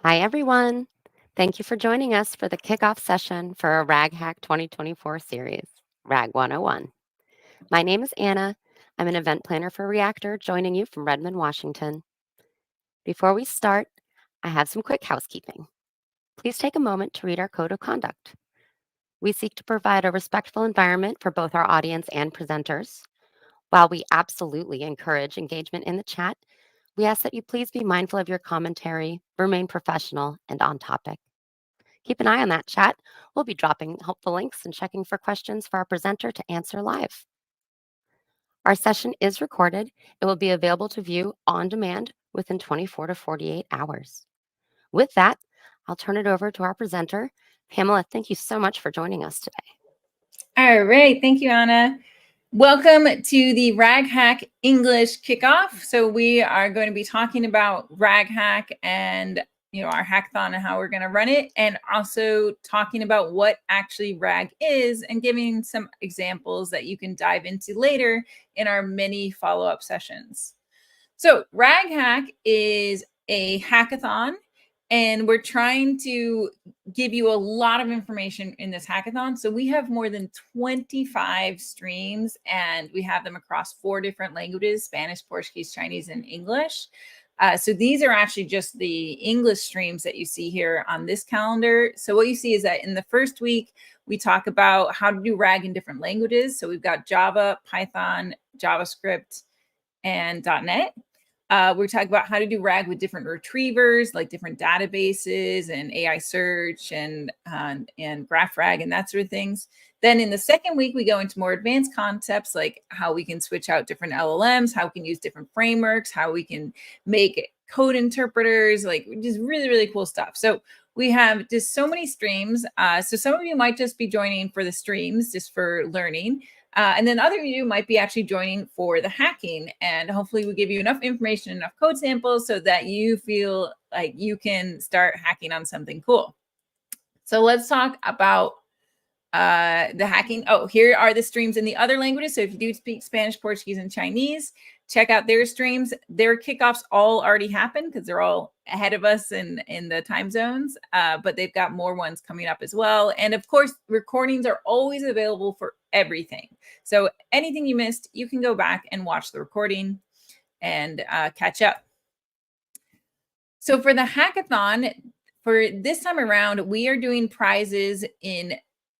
Hi, everyone. Thank you for joining us for the kickoff session for our RAGHack 2024 series, RAG 101. My name is Anna. I'm an event planner for Reactor, joining you from Redmond, Washington. Before we start, I have some quick housekeeping. Please take a moment to read our code of conduct. We seek to provide a respectful environment for both our audience and presenters. While we absolutely encourage engagement in the chat, we ask that you please be mindful of your commentary, remain professional, and on topic. Keep an eye on that chat. We'll be dropping helpful links and checking for questions for our presenter to answer live. Our session is recorded. It will be available to view on demand within 24 to 48 hours. With that, I'll turn it over to our presenter. Pamela, thank you so much for joining us today. All right, thank you, Anna. Welcome to the RAGHack English kickoff. So we are going to be talking about RAGHack and our hackathon and how we're going to run it, and also talking about what actually RAG is and giving some examples that you can dive into later in our many follow-up sessions. So RAGHack is a hackathon, and we're trying to give you a lot of information in this hackathon. So we have more than 25 streams, and we have them across 4 different languages: Spanish, Portuguese, Chinese, and English. So these are actually just the English streams that you see here on this calendar. So what you see is that in the first week, we talk about how to do RAG in different languages. So we've got Java, Python, JavaScript, and .NET. We're talking about how to do RAG with different retrievers, like different databases and AI search and graph RAG and that sort of things. Then in the second week, we go into more advanced concepts, like how we can switch out different LLMs, how we can use different frameworks, how we can make code interpreters, like just really, really cool stuff. So we have just so many streams. So some of you might just be joining for the streams, just for learning. And then other of you might be actually joining for the hacking, and hopefully we give you enough information, enough code samples so that you feel like you can start hacking on something cool. So let's talk about the hacking. Oh, here are the streams in the other languages. So if you do speak Spanish, Portuguese, and Chinese, check out their streams. Their kickoffs all already happened because they're all ahead of us in the time zones, but they've got more ones coming up as well. And of course, recordings are always available for everything. So anything you missed, you can go back and watch the recording and catch up. So for the hackathon, for this time around, we are doing prizes in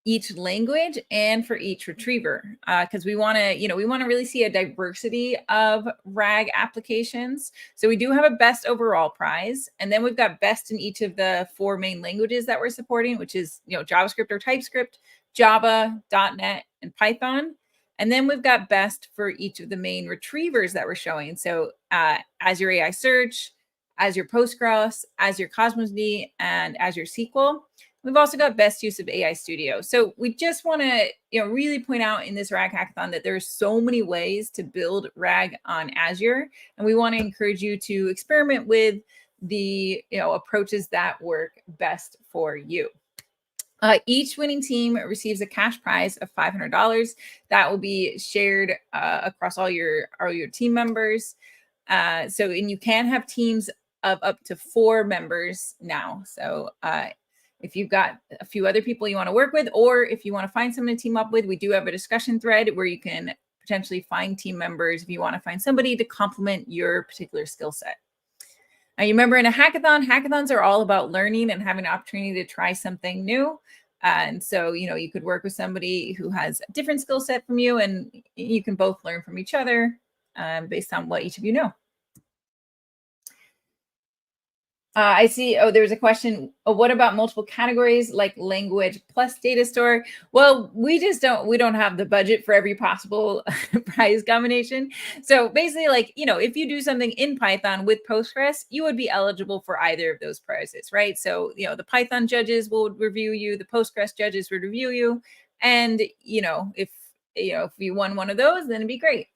each language and for each retriever, because we want to, we want to really see a diversity of RAG applications. So we do have a best overall prize, and then we've got best in each of the 4 main languages that we're supporting, which is JavaScript or TypeScript, Java, .NET, and Python. And then we've got best for each of the main retrievers that we're showing. So Azure AI Search, Azure Postgres, Azure Cosmos D, and Azure SQL. We've also got best use of AI Studio. So we just want to really point out in this RAG hackathon that there's so many ways to build RAG on Azure, and we want to encourage you to experiment with the approaches that work best for you. Each winning team receives a cash prize of $500 that will be shared across all your team members. And you can have teams of up to 4 members now. So if you've got a few other people you want to work with, or if you want to find someone to team up with, we do have a discussion thread where you can potentially find team members if you want to find somebody to complement your particular skill set. Now, you remember in a hackathon, hackathons are all about learning and having an opportunity to try something new. And so, you could work with somebody who has a different skill set from you, and you can both learn from each other based on what each of you know. I see. Oh, there's a question. Oh, what about multiple categories like language plus data store? Well, we don't have the budget for every possible prize combination. So basically, if you do something in Python with Postgres, you would be eligible for either of those prizes, right? So, the Python judges will review you, the Postgres judges would review you. And, if you won one of those, then it'd be great.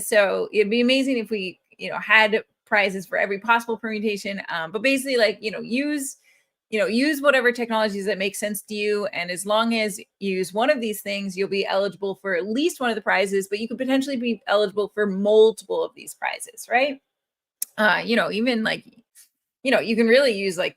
So it'd be amazing if we, had prizes for every possible permutation, but basically use whatever technologies that make sense to you, and as long as you use one of these things, you'll be eligible for at least one of the prizes, but you could potentially be eligible for multiple of these prizes, right? Even you can really use like,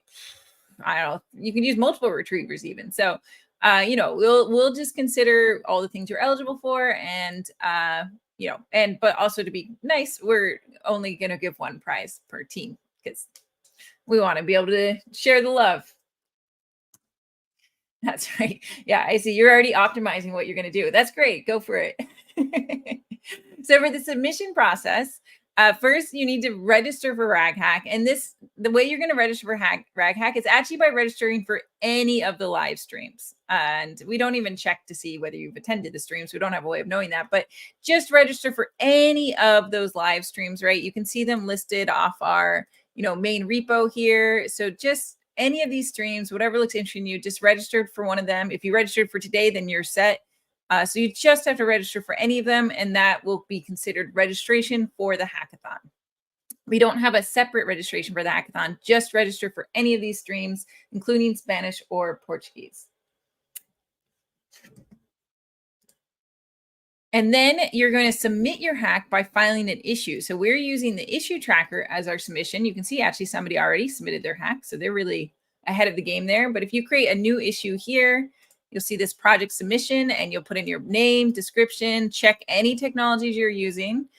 I don't know, you can use multiple retrievers even. So, we'll just consider all the things you're eligible for, and but also to be nice, we're only going to give one prize per team because we want to be able to share the love. That's right. Yeah, I see you're already optimizing what you're going to do. That's great. Go for it. So for the submission process, first you need to register for RAGHack. And the way you're going to register for RAGHack is actually by registering for any of the live streams. And we don't even check to see whether you've attended the streams. We don't have a way of knowing that, but just register for any of those live streams, right? You can see them listed off our, main repo here. So just any of these streams, whatever looks interesting to you, just registered for one of them. If you registered for today, then you're set. So you just have to register for any of them, and that will be considered registration for the hackathon. We don't have a separate registration for the hackathon, just register for any of these streams, including Spanish or Portuguese. And then you're going to submit your hack by filing an issue. So we're using the issue tracker as our submission. You can see actually somebody already submitted their hack, so they're really ahead of the game there. But if you create a new issue here, you'll see this project submission, and you'll put in your name, description, check any technologies you're using,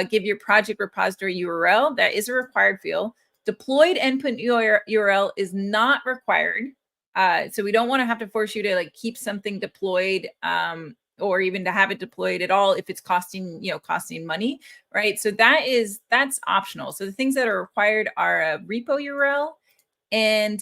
give your project repository URL. That is a required field. Deployed endpoint URL is not required. So we don't want to have to force you to like keep something deployed, or even to have it deployed at all if it's costing money, right? So that's optional. So the things that are required are a repo URL and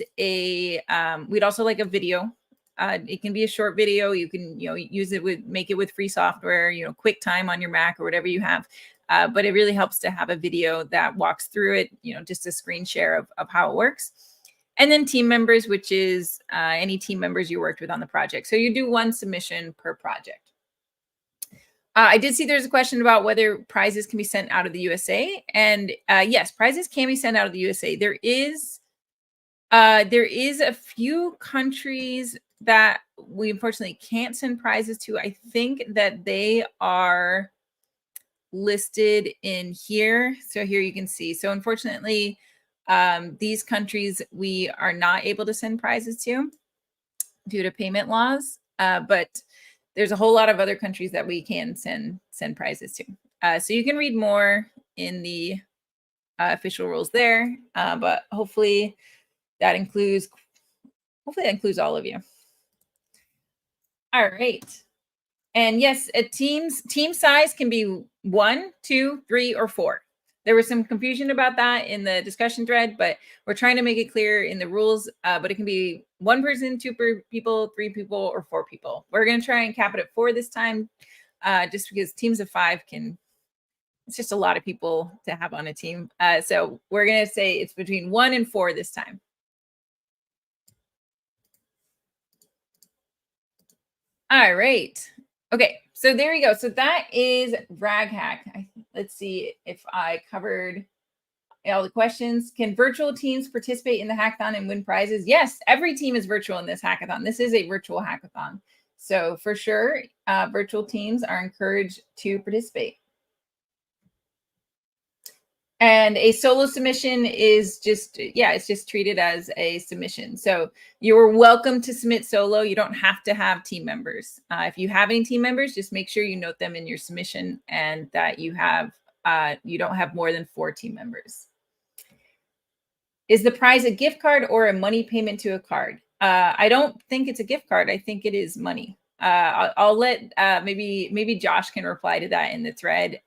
we'd also like a video. It can be a short video. You can use it make it with free software, QuickTime on your Mac or whatever you have. But it really helps to have a video that walks through it, just a screen share of how it works. And then team members, which is any team members you worked with on the project. So you do one submission per project. I did see there's a question about whether prizes can be sent out of the USA. And yes, prizes can be sent out of the USA. There is a few countries that we unfortunately can't send prizes to. I think that they are listed in here. So here you can see. So unfortunately, these countries we are not able to send prizes to due to payment laws. But there's a whole lot of other countries that we can send prizes to. So you can read more in the official rules there. But hopefully that includes all of you. All right. And yes, team size can be 1, 2, 3, or 4. There was some confusion about that in the discussion thread, but we're trying to make it clear in the rules. But it can be 1 person, 2 people, 3 people, or 4 people. We're going to try and cap it at 4 this time, just because teams of 5 it's just a lot of people to have on a team. So we're going to say it's between 1 and 4 this time. All right. Okay, so there you go. So that is RAGHack. Let's see if I covered all the questions. Can virtual teams participate in the hackathon and win prizes? Yes, every team is virtual in this hackathon. This is a virtual hackathon. So for sure, virtual teams are encouraged to participate. And a solo submission is it's just treated as a submission. So you're welcome to submit solo. You don't have to have team members. If you have any team members, just make sure you note them in your submission and that you don't have more than 4 team members. Is the prize a gift card or a money payment to a card? I don't think it's a gift card. I think it is money. I'll let maybe Josh can reply to that in the thread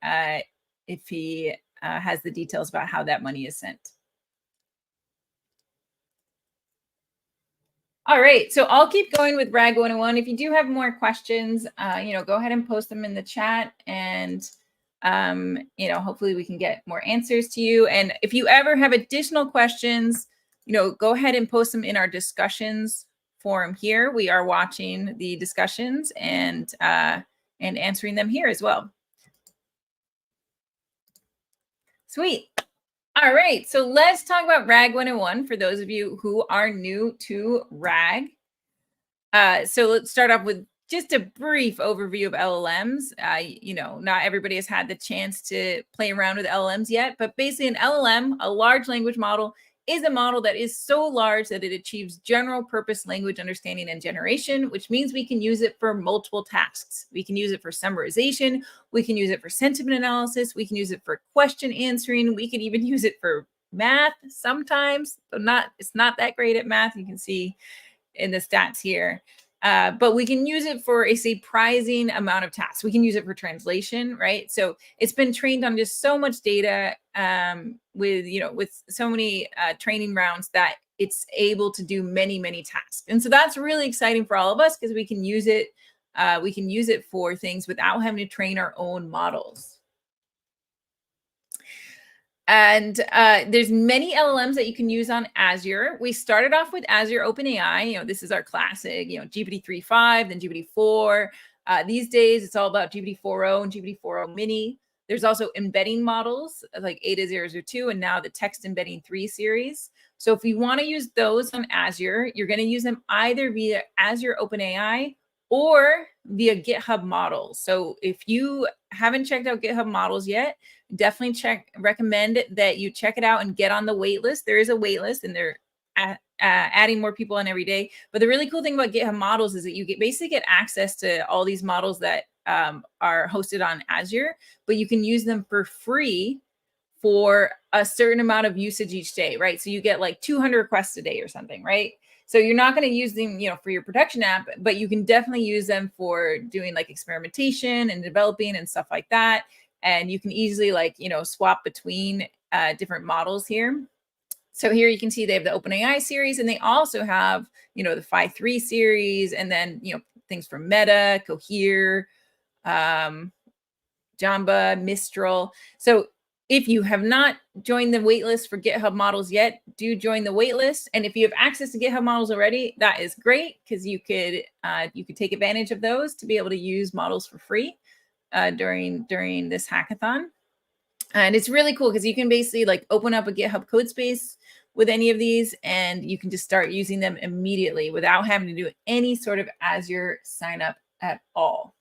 if he has the details about how that money is sent. All right, so I'll keep going with RAG 101. If you do have more questions, go ahead and post them in the chat, and hopefully we can get more answers to you. And if you ever have additional questions, go ahead and post them in our discussions forum here. We are watching the discussions and answering them here as well. Sweet. All right, so let's talk about RAG 101 for those of you who are new to RAG. So let's start off with just a brief overview of LLMs. Not everybody has had the chance to play around with LLMs yet, but basically an LLM, a large language model, is a model that is so large that it achieves general purpose language understanding and generation, which means we can use it for multiple tasks. We can use it for summarization. We can use it for sentiment analysis. We can use it for question answering. We can even use it for math sometimes. So it's not that great at math. You can see in the stats here. But we can use it for a surprising amount of tasks. We can use it for translation, right? So it's been trained on just so much data with so many training rounds that it's able to do many, many tasks. And so that's really exciting for all of us because we can use it. We can use it for things without having to train our own models. And there's many LLMs that you can use on Azure. We started off with Azure OpenAI. This is our classic, GPT 3.5, then GPT 4. These days, it's all about GPT 4.0 and GPT 4.0 Mini. There's also embedding models like Ada 002 and now the text embedding 3 series. So if you want to use those on Azure, you're going to use them either via Azure OpenAI or via GitHub Models. So if you haven't checked out GitHub Models yet, definitely recommend that you check it out and get on the wait list. There is a wait list and they're adding more people in every day. But the really cool thing about GitHub Models is that you basically get access to all these models that are hosted on Azure, but you can use them for free for a certain amount of usage each day, right? So you get like 200 requests a day or something, right? So you're not going to use them, for your production app, but you can definitely use them for doing like experimentation and developing and stuff like that. And you can easily swap between different models here. So here you can see they have the OpenAI series, and they also have, the Phi 3 series, and then, things from Meta, Cohere, Jamba, Mistral. So if you have not joined the waitlist for GitHub Models yet, do join the waitlist. And if you have access to GitHub Models already, that is great because you could take advantage of those to be able to use models for free during this hackathon. And it's really cool because you can basically open up a GitHub code space with any of these, and you can just start using them immediately without having to do any sort of Azure sign up at all.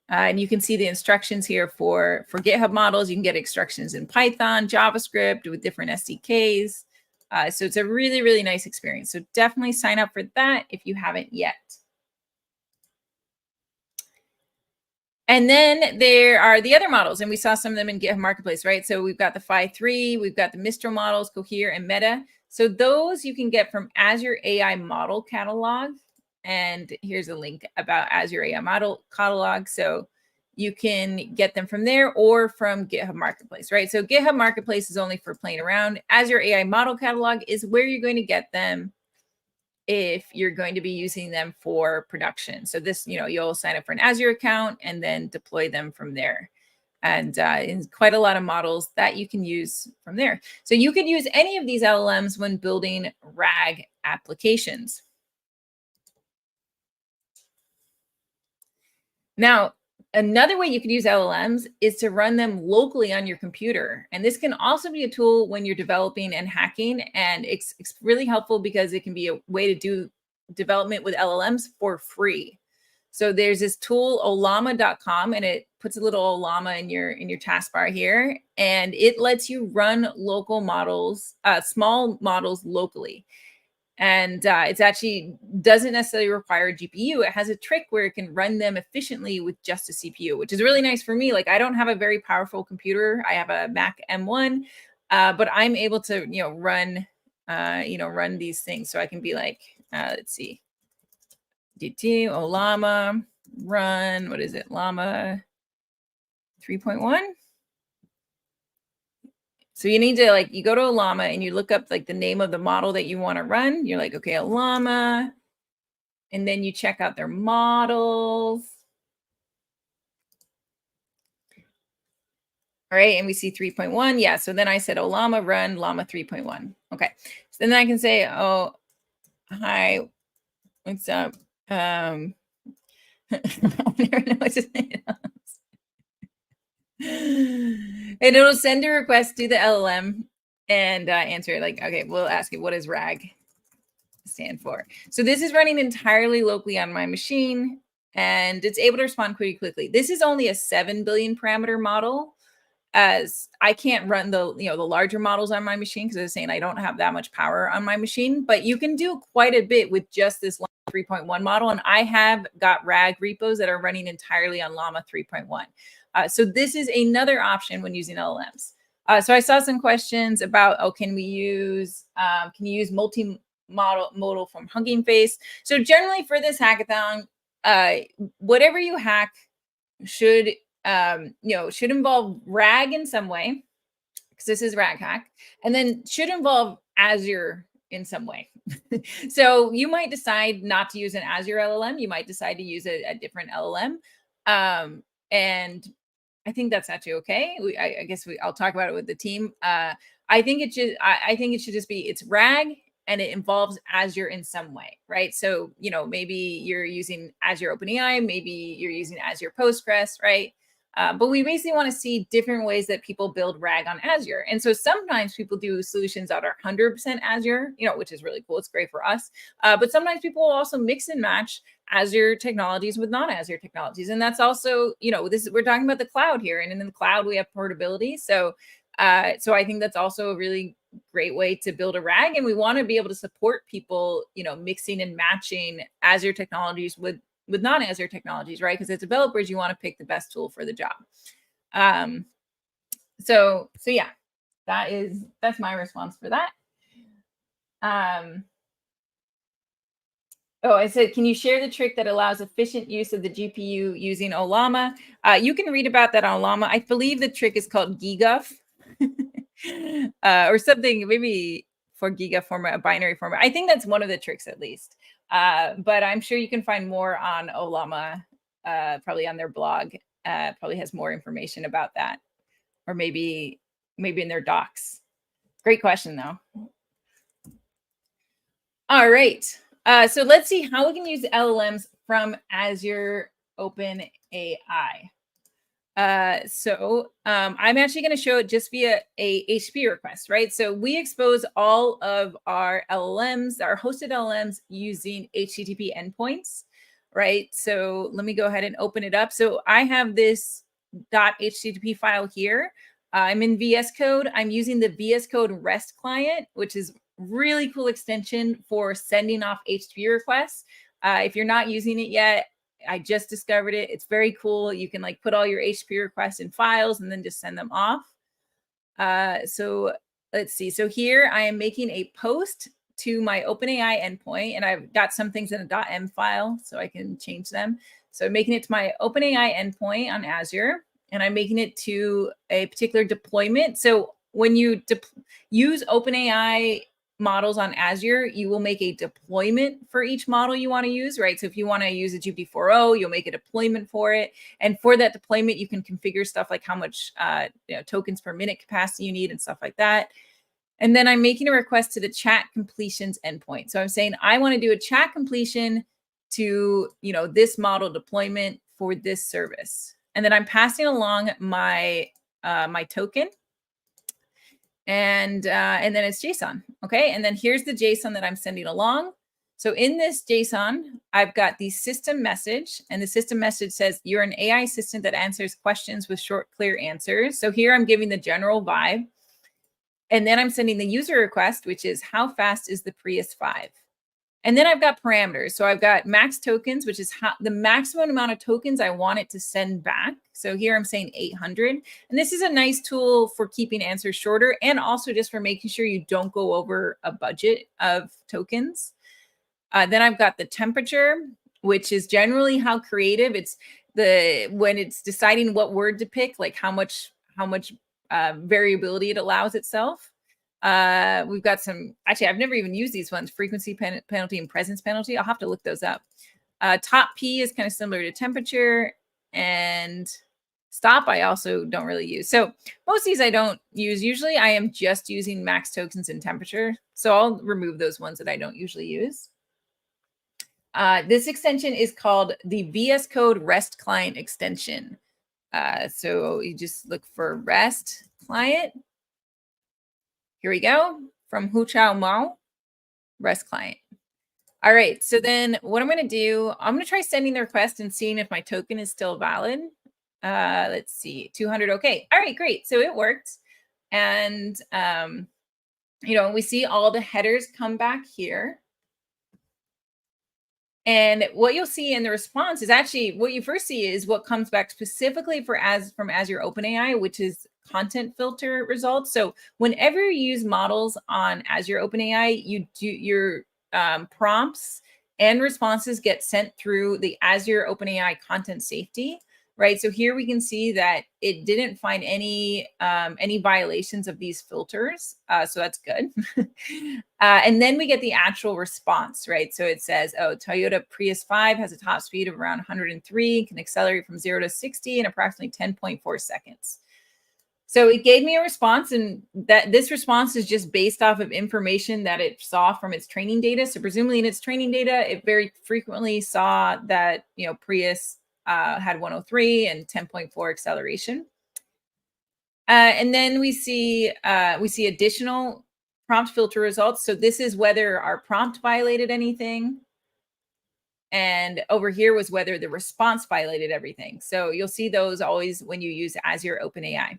And you can see the instructions here for GitHub Models. You can get instructions in Python, JavaScript with different SDKs. So it's a really, really nice experience. So definitely sign up for that if you haven't yet. And then there are the other models, and we saw some of them in GitHub Marketplace, right? So we've got the Phi 3, we've got the Mistral models, Cohere, and Meta. So those you can get from Azure AI Model Catalog. And here's a link about Azure AI Model Catalog. So you can get them from there or from GitHub Marketplace, right? So GitHub Marketplace is only for playing around. Azure AI Model Catalog is where you're going to get them if you're going to be using them for production. So this, you'll sign up for an Azure account and then deploy them from there. And quite a lot of models that you can use from there. So you could use any of these LLMs when building RAG applications. Now, another way you could use LLMs is to run them locally on your computer. And this can also be a tool when you're developing and hacking. And it's really helpful because it can be a way to do development with LLMs for free. So there's this tool, olama.com, and it puts a little Olama in your taskbar here. And it lets you run local models, small models locally. And it actually doesn't necessarily require a GPU. It has a trick where it can run them efficiently with just a CPU, which is really nice for me. I don't have a very powerful computer. I have a Mac M1, but I'm able to, run these things. So I can be let's see, DT, Olama, run, what is it, Llama 3.1? So you need to you go to Olama and you look up the name of the model that you want to run. You're like, okay, Olama. And then you check out their models. All right, and we see 3.1. Yeah, so then I said Olama run Llama 3.1. Okay, so then I can say, oh, hi, what's up? I never know what to say. And it'll send a request to the LLM and answer it okay, we'll ask it, what does RAG stand for? So this is running entirely locally on my machine, and it's able to respond pretty quickly. This is only a 7 billion parameter model. as I can't run the larger models on my machine, because I was saying I don't have that much power on my machine, but you can do quite a bit with just this 3.1 model. And I have got RAG repos that are running entirely on Llama 3.1. So this is another option when using LLMs. So I saw some questions about, can you use multi-modal from Hugging Face? So generally for this hackathon, whatever you hack should involve RAG in some way, because this is RAGHack, and then should involve Azure in some way. So you might decide not to use an Azure LLM. You might decide to use a different LLM. And I think that's actually okay. I guess I'll talk about it with the team. I think it should just be, it's RAG and it involves Azure in some way, right? So, maybe you're using Azure OpenAI, maybe you're using Azure Postgres, right? But we basically want to see different ways that people build RAG on Azure. And so sometimes people do solutions that are 100% Azure, which is really cool. It's great for us. But sometimes people will also mix and match Azure technologies with non-Azure technologies. And that's also, we're talking about the cloud here. And in the cloud, we have portability. So I think that's also a really great way to build a RAG. And we want to be able to support people, mixing and matching Azure technologies with non-Azure technologies, right? Because as developers, you want to pick the best tool for the job. So yeah, that's my response for that. I said, can you share the trick that allows efficient use of the GPU using Ollama? You can read about that on Ollama. I believe the trick is called GIGUF or something, maybe for giga format, a binary format. I think that's one of the tricks at least. But I'm sure you can find more on Ollama, probably on their blog. Probably has more information about that, or maybe in their docs. Great question, though. All right. So let's see how we can use LLMs from Azure OpenAI. I'm actually going to show it just via a HTTP request, right? So we expose all of our LLMs, our hosted LLMs, using HTTP endpoints, right? So let me go ahead and open it up. So I have this .http file here. I'm in VS Code. I'm using the VS Code REST client, which is really cool extension for sending off HTTP requests. If you're not using it yet, I just discovered it. It's very cool. You can put all your HTTP requests in files and then just send them off. So let's see. So here I am making a post to my OpenAI endpoint, and I've got some things in a .m file so I can change them. So I'm making it to my OpenAI endpoint on Azure, and I'm making it to a particular deployment. So when you use OpenAI models on Azure, you will make a deployment for each model you want to use, right? So if you want to use a GPT-4o, you'll make a deployment for it. And for that deployment, you can configure stuff like how much tokens per minute capacity you need and stuff like that. And then I'm making a request to the chat completions endpoint. So I'm saying I want to do a chat completion to this model deployment for this service. And then I'm passing along my my token. And then it's JSON, okay? And then here's the JSON that I'm sending along. So in this JSON, I've got the system message, and the system message says, you're an AI assistant that answers questions with short, clear answers. So here I'm giving the general vibe. And then I'm sending the user request, which is how fast is the Prius 5? And then I've got parameters. So I've got max tokens, which is the maximum amount of tokens I want it to send back. So here I'm saying 800. And this is a nice tool for keeping answers shorter, and also just for making sure you don't go over a budget of tokens. Then I've got the temperature, which is generally how creative it's when it's deciding what word to pick, like how much variability it allows itself. We've got some, actually, I've never even used these ones, frequency penalty and presence penalty. I'll have to look those up. Top P is kind of similar to temperature, and stop I also don't really use. So most of these I don't use. Usually I am just using max tokens and temperature. So I'll remove those ones that I don't usually use. This extension is called the VS Code REST client extension. So you just look for REST client. Here we go, from Hu Chao Mao, REST client. All right, so then what I'm going to do, I'm going to try sending the request and seeing if my token is still valid. let's see, 200. Okay. All right, great. So it worked. And, we see all the headers come back here. And what you'll see in the response is actually what you first see is what comes back specifically from Azure OpenAI, which is content filter results. So whenever you use models on Azure OpenAI, you do your prompts and responses get sent through the Azure OpenAI content safety, right? So here we can see that it didn't find any violations of these filters, so that's good. And then we get the actual response, right? So it says, oh, Toyota Prius 5 has a top speed of around 103, can accelerate from 0 to 60 in approximately 10.4 seconds. So it gave me a response, and that this response is just based off of information that it saw from its training data. So presumably in its training data, it very frequently saw that, Prius had 103 and 10.4 acceleration. And then we see additional prompt filter results. So this is whether our prompt violated anything. And over here was whether the response violated everything. So you'll see those always when you use Azure OpenAI.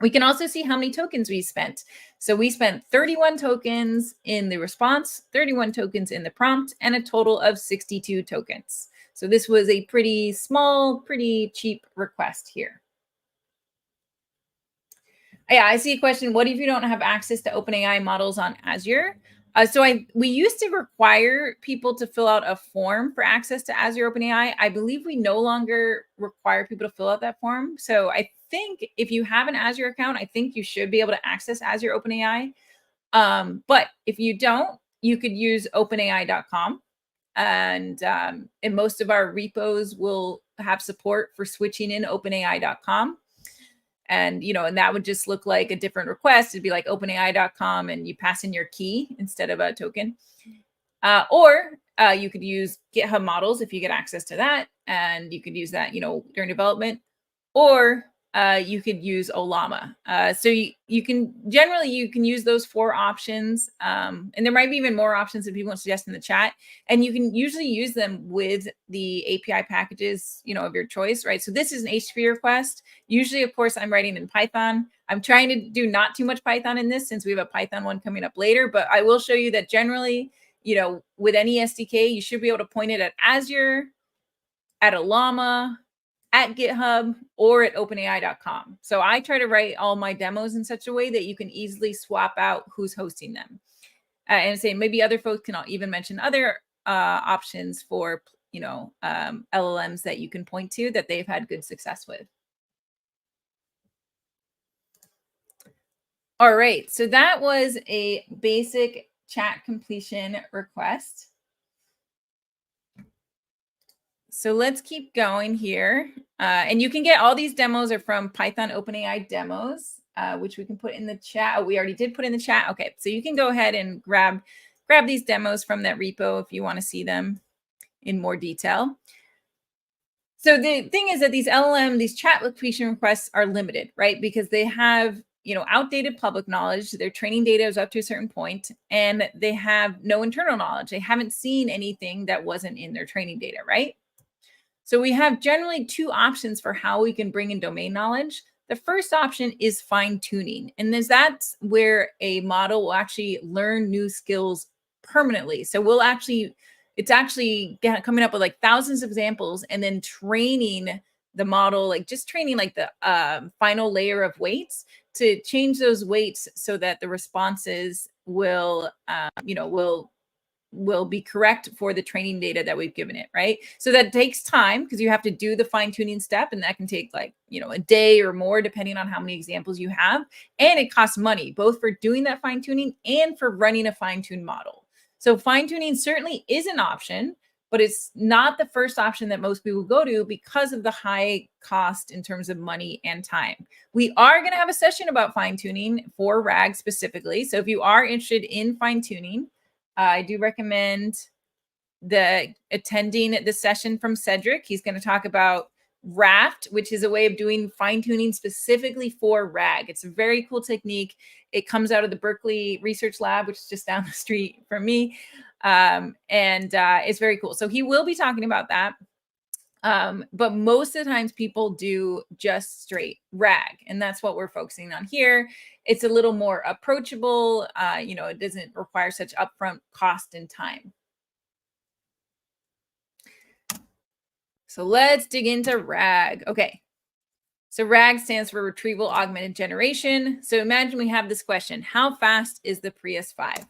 We can also see how many tokens we spent. So we spent 31 tokens in the response, 31 tokens in the prompt, and a total of 62 tokens. So this was a pretty small, pretty cheap request here. Yeah, I see a question. What if you don't have access to OpenAI models on Azure? We used to require people to fill out a form for access to Azure OpenAI. I believe we no longer require people to fill out that form. So I think if you have an Azure account, I think you should be able to access Azure OpenAI. But if you don't, you could use openai.com. And most of our repos will have support for switching in openai.com. And, and that would just look like a different request. It'd be like openai.com and you pass in your key instead of a token. Or you could use GitHub models if you get access to that. And you could use that, during development. Or you could use Ollama. So you can use those 4 options. And there might be even more options that people want to suggest in the chat. And you can usually use them with the API packages, of your choice, right? So this is an HTTP request. Usually, of course, I'm writing in Python. I'm trying to do not too much Python in this since we have a Python one coming up later. But I will show you that generally, with any SDK, you should be able to point it at Azure, at Ollama, at GitHub, or at openai.com. So I try to write all my demos in such a way that you can easily swap out who's hosting them. And say maybe other folks can even mention other options for, LLMs that you can point to that they've had good success with. All right, so that was a basic chat completion request. So let's keep going here. And you can get all these demos are from Python OpenAI demos, which we can put in the chat. Oh, we already did put in the chat. Okay, so you can go ahead and grab these demos from that repo if you want to see them in more detail. So the thing is that these chat completion requests are limited, right? Because they have, outdated public knowledge. Their training data is up to a certain point, and they have no internal knowledge. They haven't seen anything that wasn't in their training data, right? So we have generally 2 options for how we can bring in domain knowledge. The first option is fine tuning. And that's where a model will actually learn new skills permanently. So it's actually coming up with like thousands of examples and then training the model, like just training like the final layer of weights to change those weights so that the responses will be correct for the training data that we've given it, right? So that takes time because you have to do the fine tuning step, and that can take like, a day or more depending on how many examples you have. And it costs money, both for doing that fine tuning and for running a fine tuned model. So fine tuning certainly is an option, but it's not the first option that most people go to because of the high cost in terms of money and time. We are going to have a session about fine tuning for RAG specifically. So if you are interested in fine tuning, I do recommend attending the session from Cedric. He's going to talk about Raft, which is a way of doing fine tuning specifically for RAG. It's a very cool technique. It comes out of the Berkeley Research Lab, which is just down the street from me. And it's very cool. So he will be talking about that. But most of the times people do just straight RAG, and that's what we're focusing on here. It's a little more approachable. It doesn't require such upfront cost and time. So let's dig into RAG. Okay. So RAG stands for Retrieval Augmented Generation. So imagine we have this question: how fast is the Prius 5?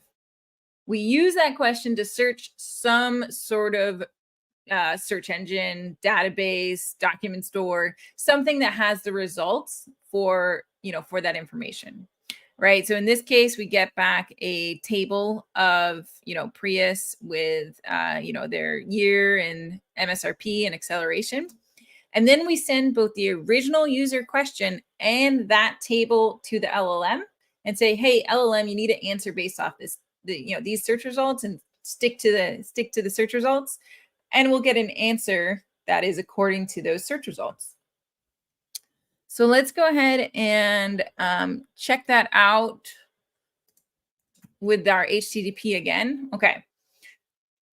We use that question to search some sort of search engine, database, document store, something that has the results for that information, right? So in this case, we get back a table of Prius with their year and MSRP and acceleration. And then we send both the original user question and that table to the LLM and say, hey, LLM, you need to answer based off these search results and stick to the search results. And we'll get an answer that is according to those search results. So let's go ahead and check that out with our HTTP again. Okay.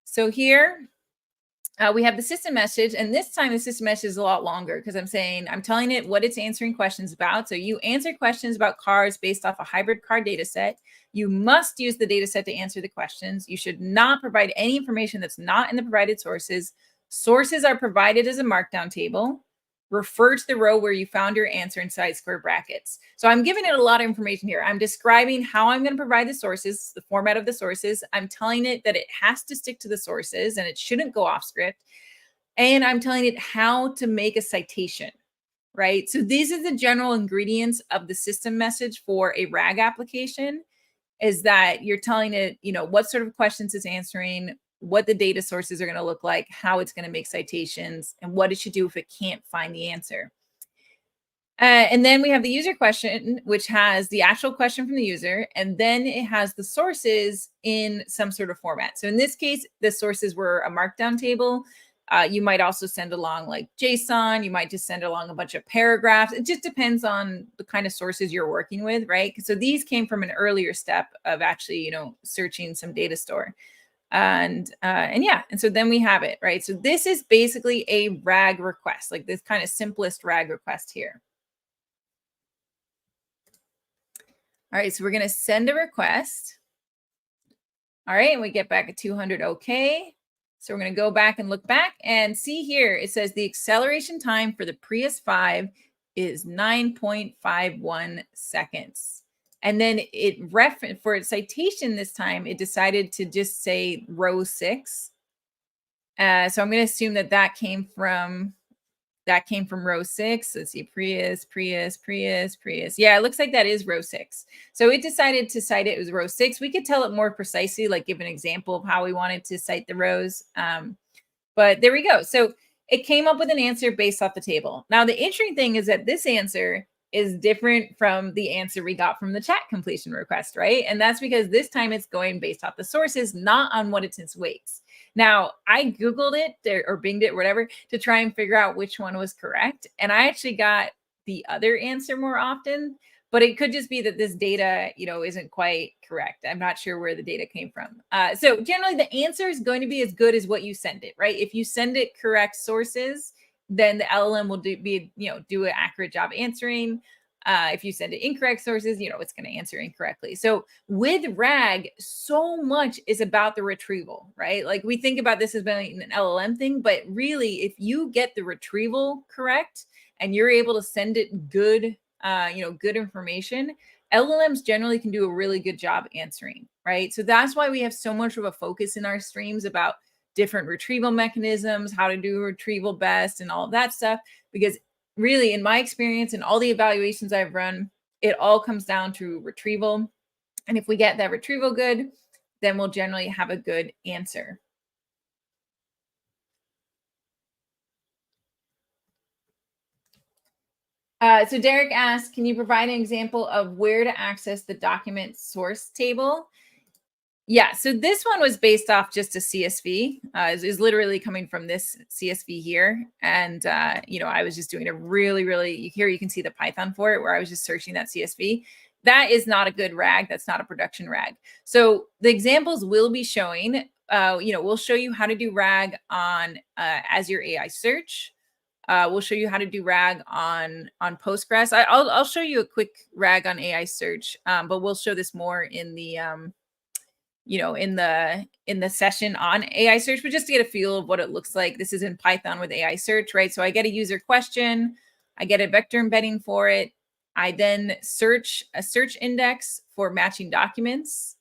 So here we have the system message, and this time the system message is a lot longer because I'm telling it what it's answering questions about. So you answer questions about cars based off a hybrid car data set. You must use the data set to answer the questions. You should not provide any information that's not in the provided sources. Sources are provided as a markdown table. Refer to the row where you found your answer inside square brackets. So I'm giving it a lot of information here. I'm describing how I'm going to provide the sources, the format of the sources. I'm telling it that it has to stick to the sources and it shouldn't go off script. And I'm telling it how to make a citation, right? So these are the general ingredients of the system message for a RAG application, is that you're telling it, what sort of questions it's answering, what the data sources are going to look like, how it's going to make citations, and what it should do if it can't find the answer. And then we have the user question, which has the actual question from the user, and then it has the sources in some sort of format. So in this case, the sources were a markdown table. You might also send along like JSON. You might just send along a bunch of paragraphs. It just depends on the kind of sources you're working with, right? So these came from an earlier step of actually, searching some data store. And so then we have it, right? So this is basically a RAG request, like this kind of simplest RAG request here. All right, so we're going to send a request. All right, and we get back a 200 OK. So we're going to go back and look back and see here. It says the acceleration time for the Prius 5 is 9.51 seconds. And then for its citation this time, it decided to just say row 6. So I'm going to assume that came from row 6. Let's see, Prius. Yeah, it looks like that is row 6. So it decided to cite it as row 6. We could tell it more precisely, like give an example of how we wanted to cite the rows. But there we go. So it came up with an answer based off the table. Now, the interesting thing is that this answer is different from the answer we got from the chat completion request, right? And that's because this time it's going based off the sources, not on what its weights. Now, I Googled it or Binged it, whatever, to try and figure out which one was correct. And I actually got the other answer more often, but it could just be that this data, isn't quite correct. I'm not sure where the data came from. So generally the answer is going to be as good as what you send it, right? If you send it correct sources, then the LLM will do an accurate job answering. If you send it incorrect sources, it's going to answer incorrectly. So with RAG, so much is about the retrieval, right? Like we think about this as being an LLM thing, but really, if you get the retrieval correct and you're able to send it good, good information, LLMs generally can do a really good job answering, right? So that's why we have so much of a focus in our streams about different retrieval mechanisms, how to do retrieval best, and all of that stuff, because really, in my experience and all the evaluations I've run, it all comes down to retrieval. And if we get that retrieval good, then we'll generally have a good answer. So Derek asked, can you provide an example of where to access the document source table? Yeah, so this one was based off just a CSV. Is literally coming from this CSV here. And, I was just doing a really, here you can see the Python for it, where I was just searching that CSV. That is not a good RAG. That's not a production RAG. So the examples we'll be showing we'll show you how to do RAG on Azure AI Search. We'll show you how to do RAG on Postgres. I'll show you a quick RAG on AI Search, but we'll show this more in the in the session on AI Search, but just to get a feel of what it looks like. This is in Python with AI Search, right? So I get a user question, I get a vector embedding for it. I then search a search index for matching documents.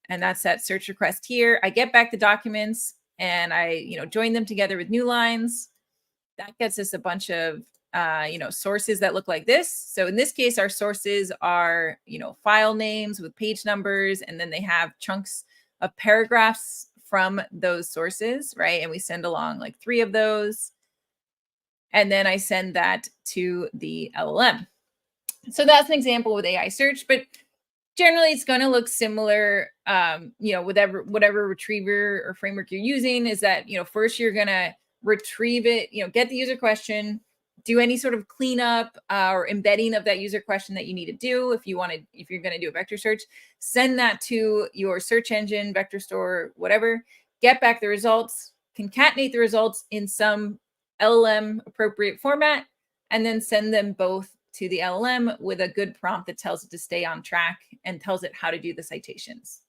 And that's that search request here. I get back the documents and I, join them together with new lines. That gets us a bunch of, sources that look like this. So in this case, our sources are, file names with page numbers, and then they have chunks of paragraphs from those sources, right? And we send along like 3 of those. And then I send that to the LLM. So that's an example with AI Search, but generally it's going to look similar, whatever retriever or framework you're using. Is that, first you're going to retrieve it, get the user question, do any sort of cleanup or embedding of that user question that you need to do. If you're going to do a vector search, send that to your search engine, vector store, whatever, get back the results, concatenate the results in some LLM appropriate format, and then send them both to the LLM with a good prompt that tells it to stay on track and tells it how to do the citations.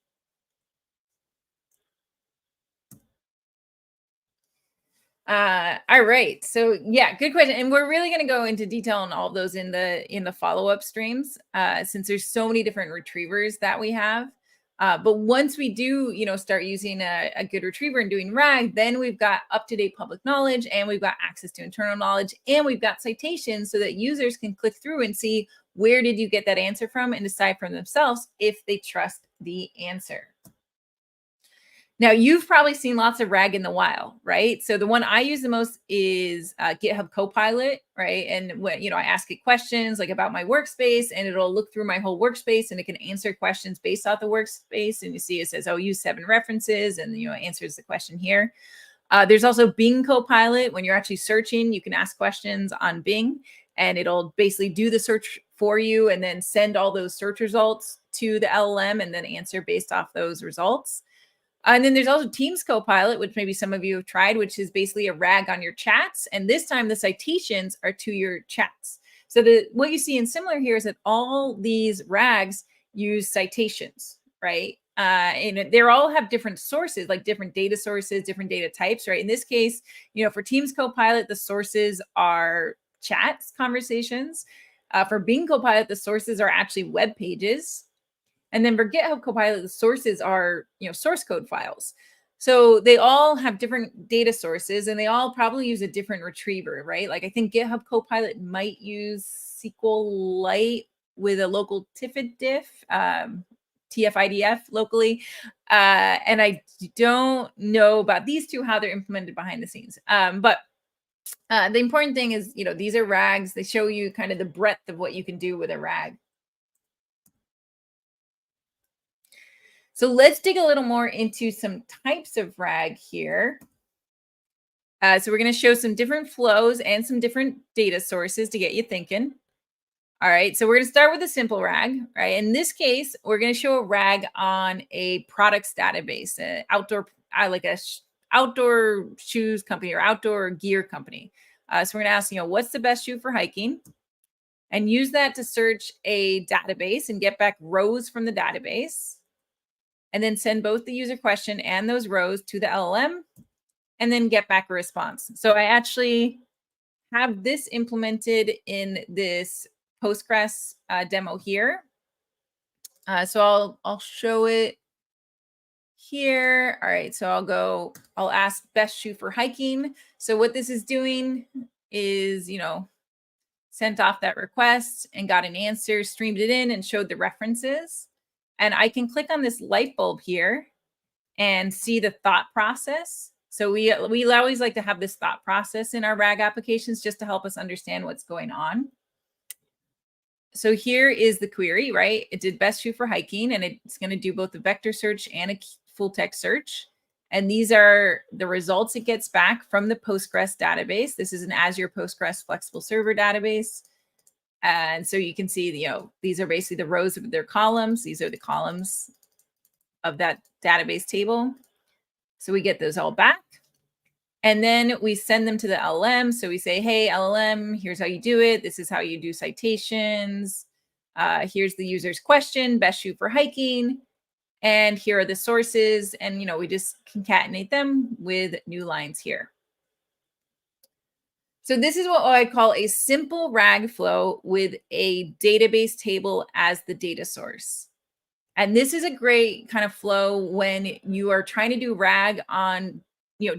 All right. So yeah, good question. And we're really going to go into detail on all of those in the follow-up streams, since there's so many different retrievers that we have. But once we do, start using a good retriever and doing RAG, then we've got up-to-date public knowledge, and we've got access to internal knowledge, and we've got citations so that users can click through and see where did you get that answer from and decide for themselves if they trust the answer. Now, you've probably seen lots of RAG in the wild, right? So the one I use the most is GitHub Copilot, right? And when, I ask it questions like about my workspace, and it'll look through my whole workspace and it can answer questions based off the workspace. And you see it says, oh, use 7 references, and, answers the question here. There's also Bing Copilot. When you're actually searching, you can ask questions on Bing, and it'll basically do the search for you and then send all those search results to the LLM and then answer based off those results. And then there's also Teams Copilot, which maybe some of you have tried, which is basically a RAG on your chats. And this time the citations are to your chats. So what you see in similar here is that all these RAGs use citations, right? And they all have different sources, like different data sources, different data types, right? In this case, for Teams Copilot, the sources are chats, conversations. For Bing Copilot, the sources are actually web pages. And then for GitHub Copilot, the sources are, source code files. So they all have different data sources, and they all probably use a different retriever, right? Like I think GitHub Copilot might use SQLite with a local TIFID diff, TF-IDF locally. And I don't know about these two, how they're implemented behind the scenes. But the important thing is, these are RAGs. They show you kind of the breadth of what you can do with a RAG. So let's dig a little more into some types of RAG here. So we're going to show some different flows and some different data sources to get you thinking. All right, so we're going to start with a simple RAG, right? In this case, we're going to show a RAG on a products database, outdoor shoes company or outdoor gear company. So we're going to ask, what's the best shoe for hiking? And use that to search a database and get back rows from the database. And then send both the user question and those rows to the LLM, and then get back a response. So I actually have this implemented in this Postgres demo here. So I'll show it here. All right, so I'll ask best shoe for hiking. So what this is doing is, sent off that request and got an answer, streamed it in, and showed the references. And I can click on this light bulb here and see the thought process. So we always like to have this thought process in our RAG applications just to help us understand what's going on. So here is the query, right? It did best shoe for hiking, and it's going to do both a vector search and a full text search. And these are the results it gets back from the Postgres database. This is an Azure Postgres flexible server database. And so you can see, these are basically the rows of their columns. These are the columns of that database table. So we get those all back. And then we send them to the LLM. So we say, hey, LLM, here's how you do it. This is how you do citations. Here's the user's question, best shoe for hiking. And here are the sources. And, we just concatenate them with new lines here. So this is what I call a simple RAG flow with a database table as the data source. And this is a great kind of flow when you are trying to do RAG on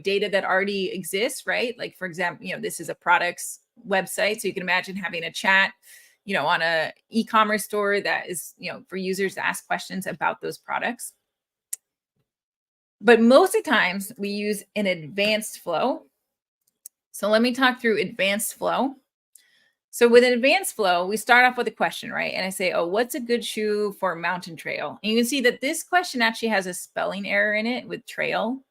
data that already exists, right? Like, for example, this is a products website. So you can imagine having a chat, on a e-commerce store that is, for users to ask questions about those products. But most of the times we use an advanced flow. So let me talk through advanced flow. So with an advanced flow, we start off with a question, right? And I say, oh, what's a good shoe for a mountain trail? And you can see that this question actually has a spelling error in it with trail.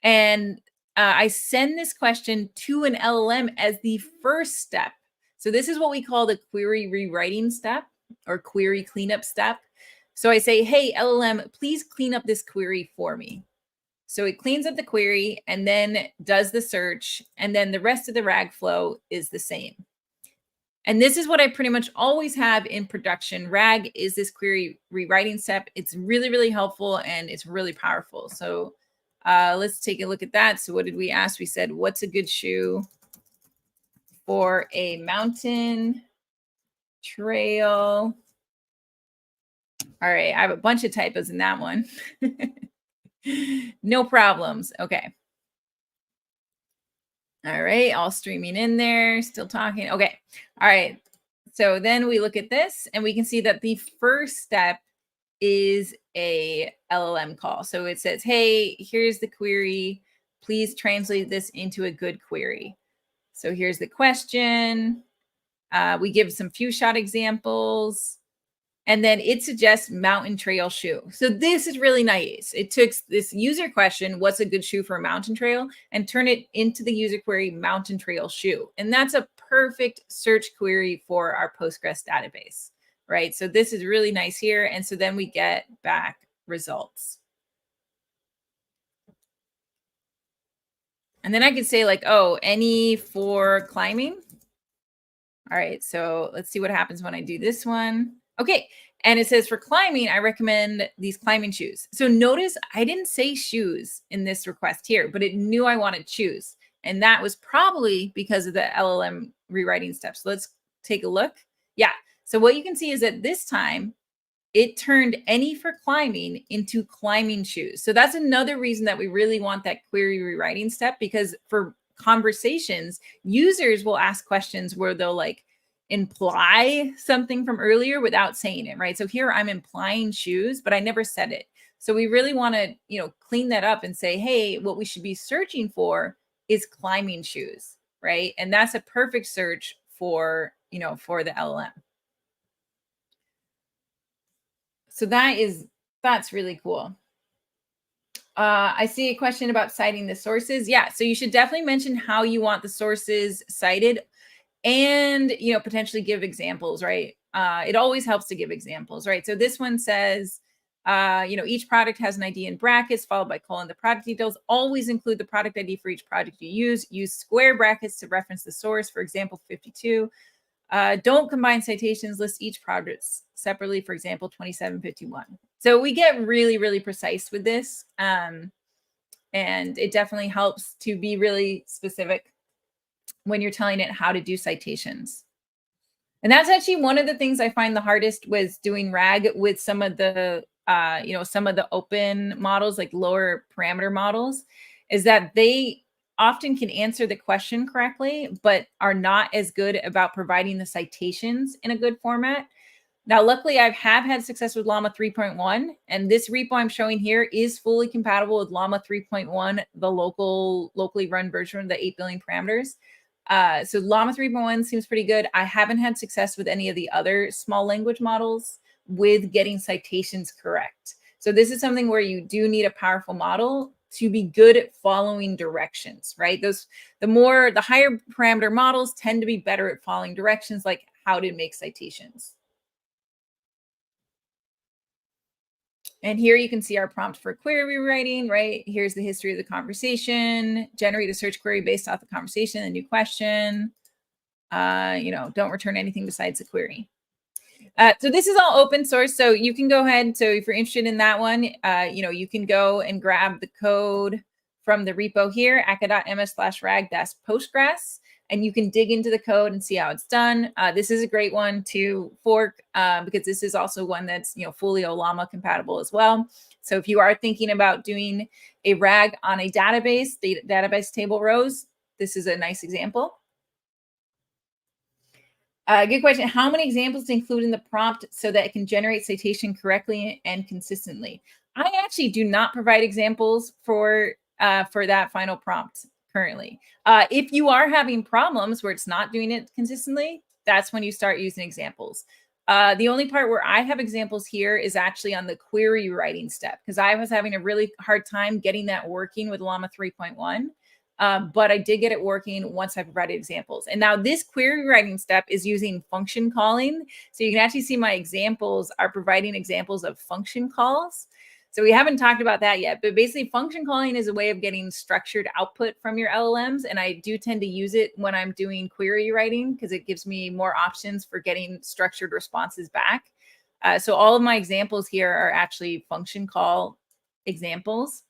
And I send this question to an LLM as the first step. So this is what we call the query rewriting step or query cleanup step. So I say, hey, LLM, please clean up this query for me. So it cleans up the query and then does the search. And then the rest of the RAG flow is the same. And this is what I pretty much always have in production. RAG is this query rewriting step. It's really, really helpful and it's really powerful. So let's take a look at that. So what did we ask? We said, what's a good shoe for a mountain trail? All right, I have a bunch of typos in that one. No problems. Okay. All right, all streaming in there, still talking. Okay. All right. So then we look at this and we can see that the first step is a LLM call. So it says, hey, here's the query. Please translate this into a good query. So here's the question. We give some few shot examples. And then it suggests mountain trail shoe. So this is really nice. It took this user question, what's a good shoe for a mountain trail, and turn it into the user query mountain trail shoe. And that's a perfect search query for our Postgres database, right? So this is really nice here. And so then we get back results. And then I could say like, oh, any for climbing. All right, so let's see what happens when I do this one. Okay, and it says for climbing, I recommend these climbing shoes. So notice I didn't say shoes in this request here, but it knew I wanted shoes. And that was probably because of the LLM rewriting steps. So let's take a look. Yeah, so what you can see is that this time it turned any for climbing into climbing shoes. So that's another reason that we really want that query rewriting step, because for conversations, users will ask questions where they'll like imply something from earlier without saying it, right? So here I'm implying shoes, but I never said it. So we really want to, clean that up and say, hey, what we should be searching for is climbing shoes, right? And that's a perfect search for, for the LLM. So that's really cool. I see a question about citing the sources. Yeah, so you should definitely mention how you want the sources cited and, potentially give examples, right? It always helps to give examples, right? So this one says, each product has an ID in brackets followed by colon. The product details always include the product ID for each product you use. Use square brackets to reference the source. For example, 52. Don't combine citations. List each product separately. For example, 2751. So we get really, really precise with this. And it definitely helps to be really specific when you're telling it how to do citations. And that's actually one of the things I find the hardest with doing RAG with some of the, some of the open models, like lower parameter models, is that they often can answer the question correctly, but are not as good about providing the citations in a good format. Now, luckily, I have had success with Llama 3.1, and this repo I'm showing here is fully compatible with Llama 3.1, the locally run version of the 8 billion parameters. So Llama 3.1 seems pretty good. I haven't had success with any of the other small language models with getting citations correct. So this is something where you do need a powerful model to be good at following directions, right? The higher parameter models tend to be better at following directions, like how to make citations. And here you can see our prompt for query rewriting, right? Here's the history of the conversation, generate a search query based off the conversation, a new question, don't return anything besides the query. So this is all open source, so you can go ahead. So if you're interested in that one, you can go and grab the code from the repo here, aka.ms/rag-postgres, and you can dig into the code and see how it's done. This is a great one to fork because this is also one that's fully OLLAMA compatible as well. So if you are thinking about doing a RAG on a database, the database table rows, this is a nice example. Good question. How many examples to include in the prompt so that it can generate citation correctly and consistently? I actually do not provide examples for that final prompt currently. If you are having problems where it's not doing it consistently, that's when you start using examples. The only part where I have examples here is actually on the query writing step, because I was having a really hard time getting that working with Llama 3.1. But I did get it working once I provided examples. And now this query writing step is using function calling. So you can actually see my examples are providing examples of function calls. So we haven't talked about that yet, but basically function calling is a way of getting structured output from your LLMs. And I do tend to use it when I'm doing query writing because it gives me more options for getting structured responses back. So all of my examples here are actually function call examples.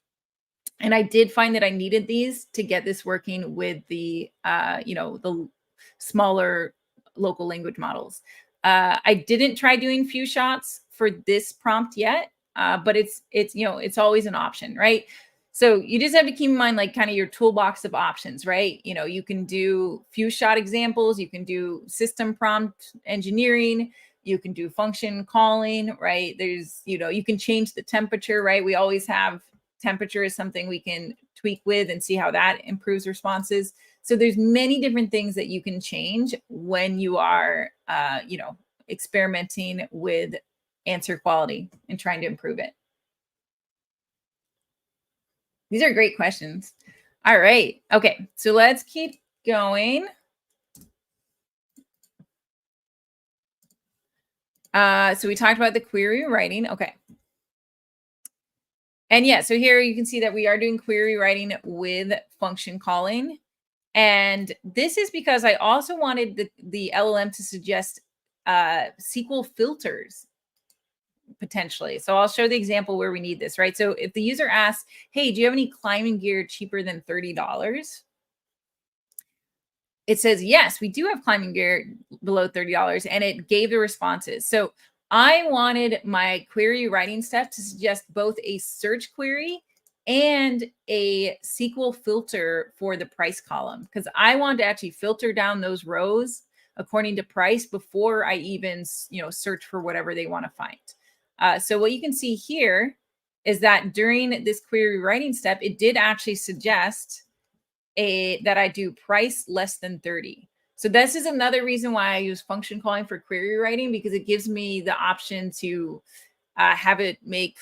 And I did find that I needed these to get this working with the, the smaller local language models. I didn't try doing few shots for this prompt yet, but it's always an option, right? So you just have to keep in mind like kind of your toolbox of options, right? You can do few shot examples, you can do system prompt engineering, you can do function calling, right? There's, you can change the temperature, right? We always have temperature is something we can tweak with and see how that improves responses. So there's many different things that you can change when you are, experimenting with answer quality and trying to improve it. These are great questions. All right. Okay. So let's keep going. So we talked about the query writing. Okay. And yeah, so here you can see that we are doing query writing with function calling. And this is because I also wanted the LLM to suggest SQL filters potentially. So I'll show the example where we need this, right? So if the user asks, hey, do you have any climbing gear cheaper than $30? It says, yes, we do have climbing gear below $30, and it gave the responses. So I wanted my query writing step to suggest both a search query and a SQL filter for the price column, because I want to actually filter down those rows according to price before I even, search for whatever they want to find. So what you can see here is that during this query writing step, it did actually suggest that I do price less than 30. So this is another reason why I use function calling for query writing, because it gives me the option to have it make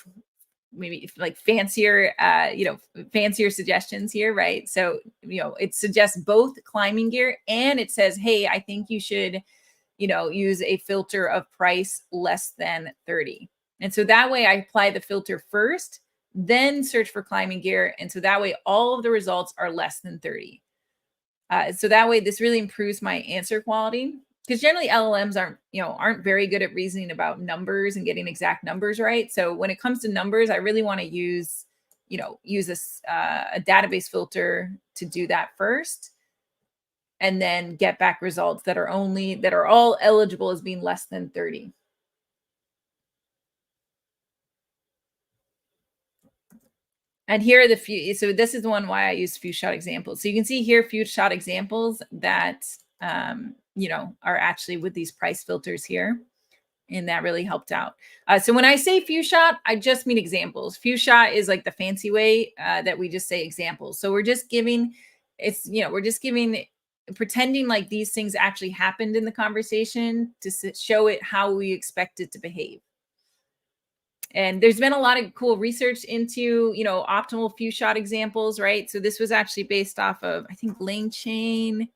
maybe like fancier, fancier suggestions here, right? So, it suggests both climbing gear, and it says, hey, I think you should, use a filter of price less than 30. And so that way I apply the filter first, then search for climbing gear. And so that way all of the results are less than 30. So that way this really improves my answer quality, because generally LLMs aren't very good at reasoning about numbers and getting exact numbers right. So when it comes to numbers, I really want to use a database filter to do that first, and then get back results that are all eligible as being less than 30. And here are the few. So this is the one why I use few shot examples. So you can see here few shot examples that are actually with these price filters here, and that really helped out. So when I say few shot, I just mean examples. Few shot is like the fancy way that we just say examples. So we're just giving pretending like these things actually happened in the conversation to show it how we expect it to behave. And there's been a lot of cool research into, optimal few shot examples, right? So this was actually based off of, I think, LangChain.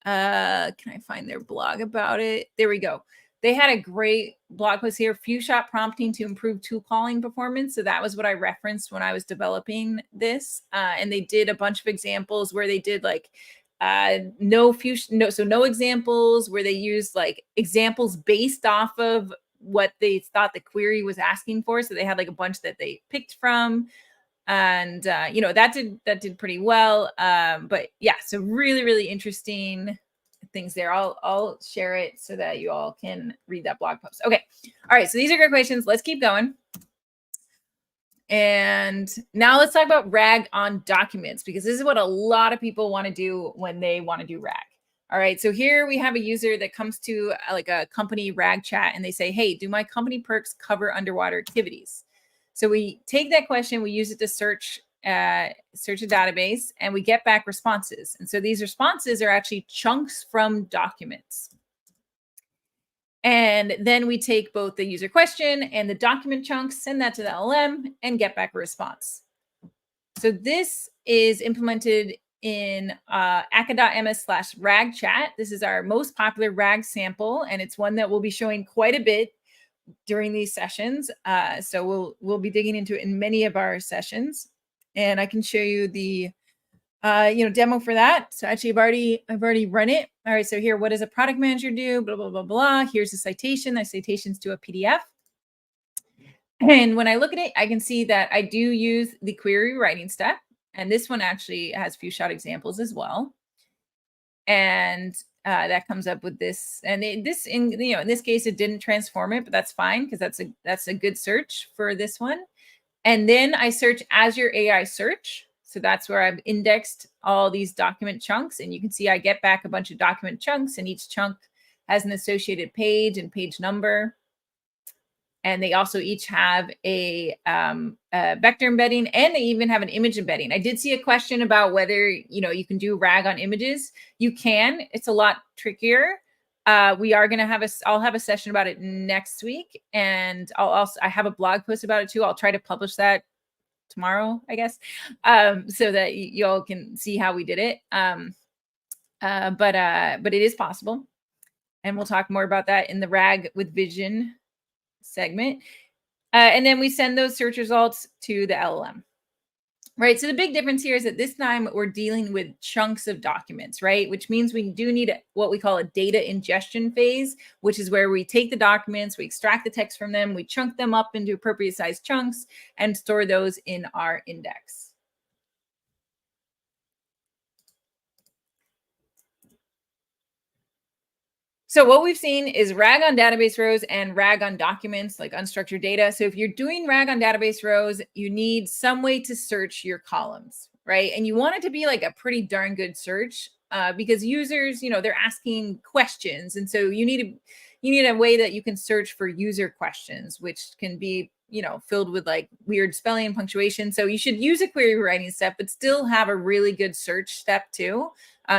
Can I find their blog about it? There we go. They had a great blog post here, few shot prompting to improve tool calling performance. So that was what I referenced when I was developing this. And they did a bunch of examples where they did like no examples, where they used like examples based off of what they thought the query was asking for. So they had like a bunch that they picked from. And that did pretty well. But yeah, so really, really interesting things there. I'll share it so that you all can read that blog post. Okay. All right. So these are great questions. Let's keep going. And now let's talk about RAG on documents, because this is what a lot of people want to do when they want to do RAG. All right. So here we have a user that comes to like a company RAG chat and they say, hey, do my company perks cover underwater activities? So we take that question, we use it to search a database, and we get back responses. And so these responses are actually chunks from documents. And then we take both the user question and the document chunks, send that to the LLM, and get back a response. So this is implemented in aka.ms/RAG chat. This is our most popular RAG sample, and it's one that we'll be showing quite a bit during these sessions. So we'll be digging into it in many of our sessions, and I can show you the demo for that. So actually I've already run it. All right. So here, what does a product manager do? Blah, blah, blah, blah. Here's the citation. The citation's to a PDF. And when I look at it, I can see that I do use the query writing step. And this one actually has few shot examples as well. And that comes up with this. And in this case, it didn't transform it, but that's fine, because that's a good search for this one. And then I search Azure AI search. So that's where I've indexed all these document chunks. And you can see I get back a bunch of document chunks, and each chunk has an associated page and page number. And they also each have a vector embedding, and they even have an image embedding. I did see a question about whether you can do RAG on images. You can. It's a lot trickier. We are going to I'll have a session about it next week, and I have a blog post about it too. I'll try to publish that tomorrow, I guess, so that you all can see how we did it. But it is possible, and we'll talk more about that in the RAG with Vision segment. And then we send those search results to the LLM. Right. So the big difference here is that this time we're dealing with chunks of documents, right? Which means we do need what we call a data ingestion phase, which is where we take the documents, we extract the text from them, we chunk them up into appropriate sized chunks, and store those in our index. So what we've seen is RAG on database rows and RAG on documents, like unstructured data. So if you're doing RAG on database rows, you need some way to search your columns, right? And you want it to be like a pretty darn good search, because users, they're asking questions. And so you need a way that you can search for user questions, which can be, filled with like weird spelling and punctuation. So you should use a query writing step, but still have a really good search step too.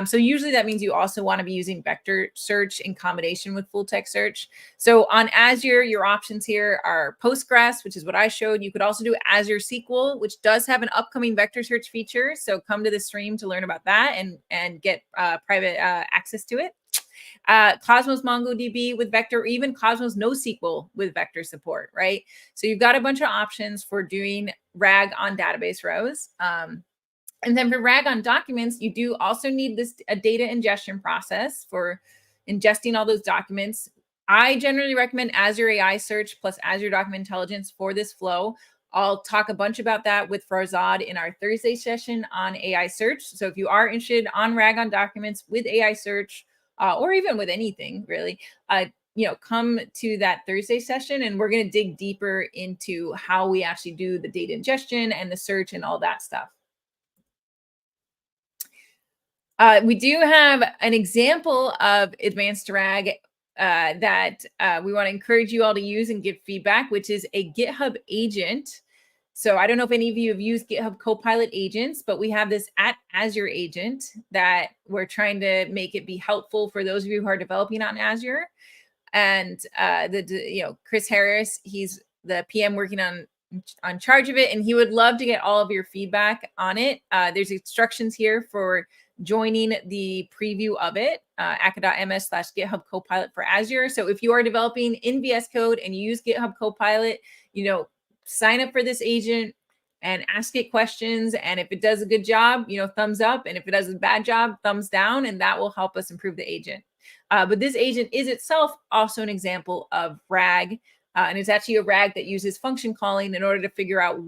So usually that means you also want to be using vector search in combination with full text search. So on Azure, your options here are Postgres, which is what I showed. You could also do Azure SQL, which does have an upcoming vector search feature. So come to the stream to learn about that and get private access to it. Cosmos MongoDB with vector, or even Cosmos NoSQL with vector support, right? So you've got a bunch of options for doing RAG on database rows. And then for RAG on documents, you do also need a data ingestion process for ingesting all those documents. I generally recommend Azure AI Search plus Azure Document Intelligence for this flow. I'll talk a bunch about that with Farzad in our Thursday session on AI Search. So if you are interested on RAG on documents with AI Search, or even with anything really, come to that Thursday session, and we're going to dig deeper into how we actually do the data ingestion and the search and all that stuff. We do have an example of advanced RAG that we want to encourage you all to use and give feedback, which is a GitHub agent. So I don't know if any of you have used GitHub Copilot agents, but we have this at Azure agent that we're trying to make it be helpful for those of you who are developing on Azure. And Chris Harris, he's the PM working on charge of it, and he would love to get all of your feedback on it. There's instructions here for joining the preview of it, aka.ms/GitHub Copilot for Azure. So if you are developing in VS Code and you use GitHub Copilot, sign up for this agent and ask it questions. And if it does a good job, thumbs up. And if it does a bad job, thumbs down. And that will help us improve the agent. But this agent is itself also an example of RAG. And it's actually a RAG that uses function calling in order to figure out,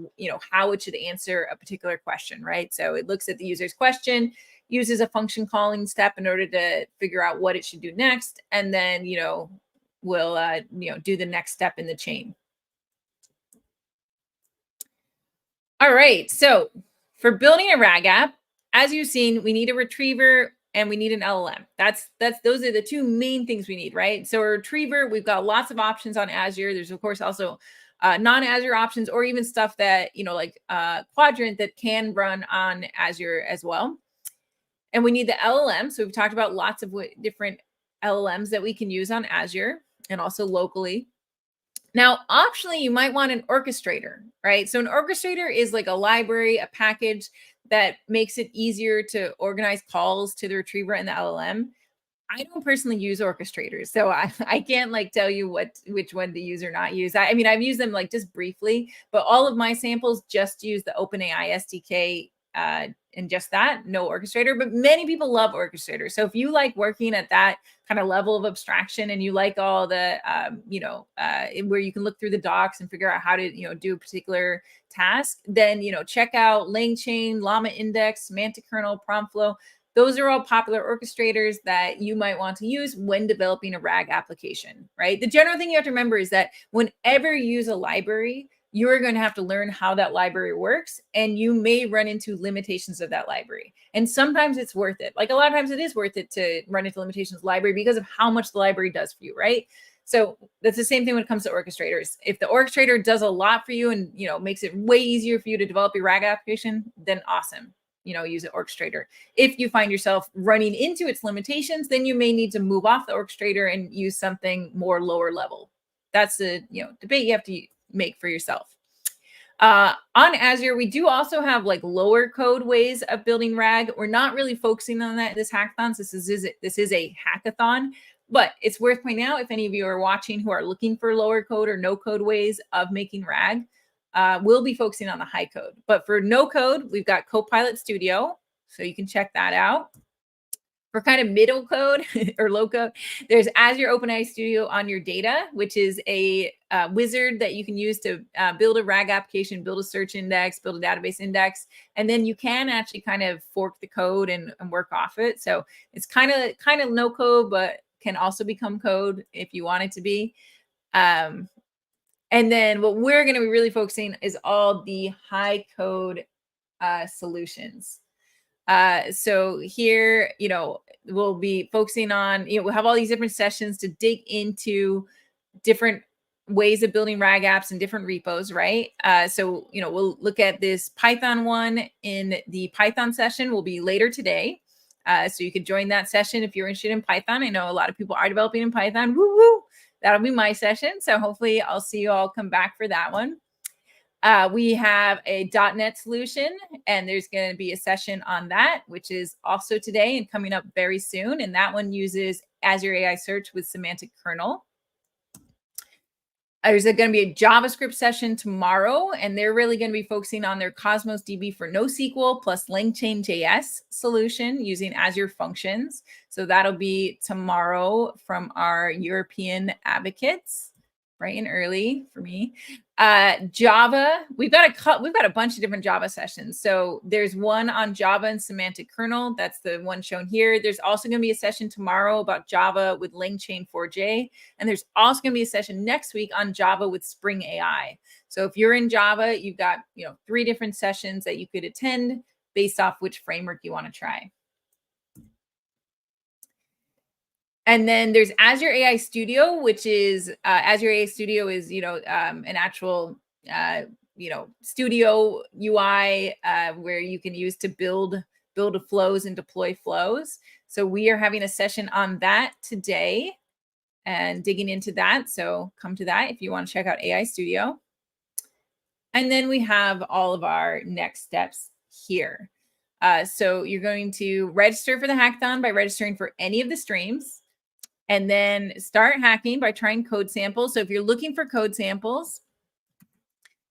how it should answer a particular question, right? So it looks at the user's question, uses a function calling step in order to figure out what it should do next. And then, will, do the next step in the chain. All right, so for building a RAG app, as you've seen, we need a retriever and we need an LLM. Those are the two main things we need, right? So a retriever, we've got lots of options on Azure. There's of course also non-Azure options, or even stuff that, like Quadrant, that can run on Azure as well. And we need the LLM. So we've talked about lots of different LLMs that we can use on Azure and also locally. Now, optionally, you might want an orchestrator, right? So an orchestrator is like a library, a package that makes it easier to organize calls to the retriever and the LLM. I don't personally use orchestrators, so I can't tell you which one to use or not use. I mean, I've used them just briefly, but all of my samples just use the OpenAI SDK and just that, no orchestrator. But many people love orchestrators. So if you like working at that kind of level of abstraction and you like all the, where you can look through the docs and figure out how to, do a particular task, then, check out LangChain, Llama Index, Semantic Kernel, Prompt Flow. Those are all popular orchestrators that you might want to use when developing a RAG application, right? The general thing you have to remember is that whenever you use a library, you're going to have to learn how that library works, and you may run into limitations of that library. And sometimes it's worth it. A lot of times it is worth it to run into limitations of the library because of how much the library does for you, right? So that's the same thing when it comes to orchestrators. If the orchestrator does a lot for you and, makes it way easier for you to develop your RAG application, then awesome. Use an orchestrator. If you find yourself running into its limitations, then you may need to move off the orchestrator and use something more lower level. That's the debate you have to make for yourself. On Azure, we do also have lower code ways of building RAG. We're not really focusing on that this hackathon. So this is a hackathon, but it's worth pointing out, if any of you are watching who are looking for lower code or no code ways of making RAG, we'll be focusing on the high code. But for no code, we've got Copilot Studio, so you can check that out. For kind of middle code or low code, there's Azure OpenAI Studio on your data, which is a wizard that you can use to build a RAG application, build a search index, build a database index, and then you can actually kind of fork the code and work off it. So it's kind of no code, but can also become code if you want it to be. And then what we're going to be really focusing is all the high code solutions. So here, we'll be focusing on, we'll have all these different sessions to dig into different ways of building RAG apps and different repos, right? So, we'll look at this Python one in the Python session will be later today. So you could join that session if you're interested in Python. I know a lot of people are developing in Python. Woo woo! That'll be my session. So hopefully I'll see you all come back for that one. We have a .NET solution, and there's going to be a session on that, which is also today and coming up very soon. And that one uses Azure AI Search with Semantic Kernel. There's going to be a JavaScript session tomorrow, and they're really going to be focusing on their Cosmos DB for NoSQL plus LangChain JS solution using Azure Functions. So that'll be tomorrow from our European advocates, bright and early for me. Java, we've got a bunch of different Java sessions. So there's one on Java and Semantic Kernel. That's the one shown here. There's also going to be a session tomorrow about Java with LangChain 4j. And there's also going to be a session next week on Java with Spring AI. So if you're in Java, you've got 3 different sessions that you could attend based off which framework you want to try. And then there's Azure AI Studio, which is Azure AI Studio is, an actual, studio UI where you can use to build flows and deploy flows. So we are having a session on that today and digging into that. So come to that if you want to check out AI Studio. And then we have all of our next steps here. So you're going to register for the hackathon by registering for any of the streams, and then start hacking by trying code samples. So if you're looking for code samples,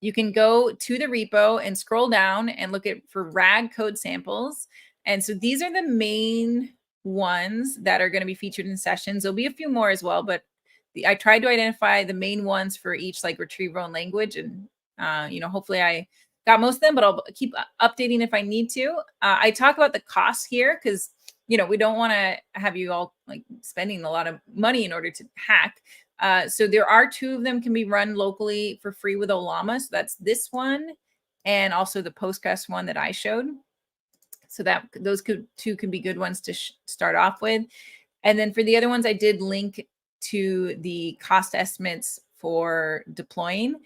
you can go to the repo and scroll down and look for RAG code samples. And so these are the main ones that are going to be featured in sessions. There'll be a few more as well, but I tried to identify the main ones for each like retrieval and language. And, hopefully I got most of them, but I'll keep updating if I need to. I talk about the costs here because, we don't want to have you all like spending a lot of money in order to hack. So there are 2 of them can be run locally for free with Ollama. So that's this one and also the Postgres one that I showed. So that those 2 can be good ones to start off with. And then for the other ones, I did link to the cost estimates for deploying.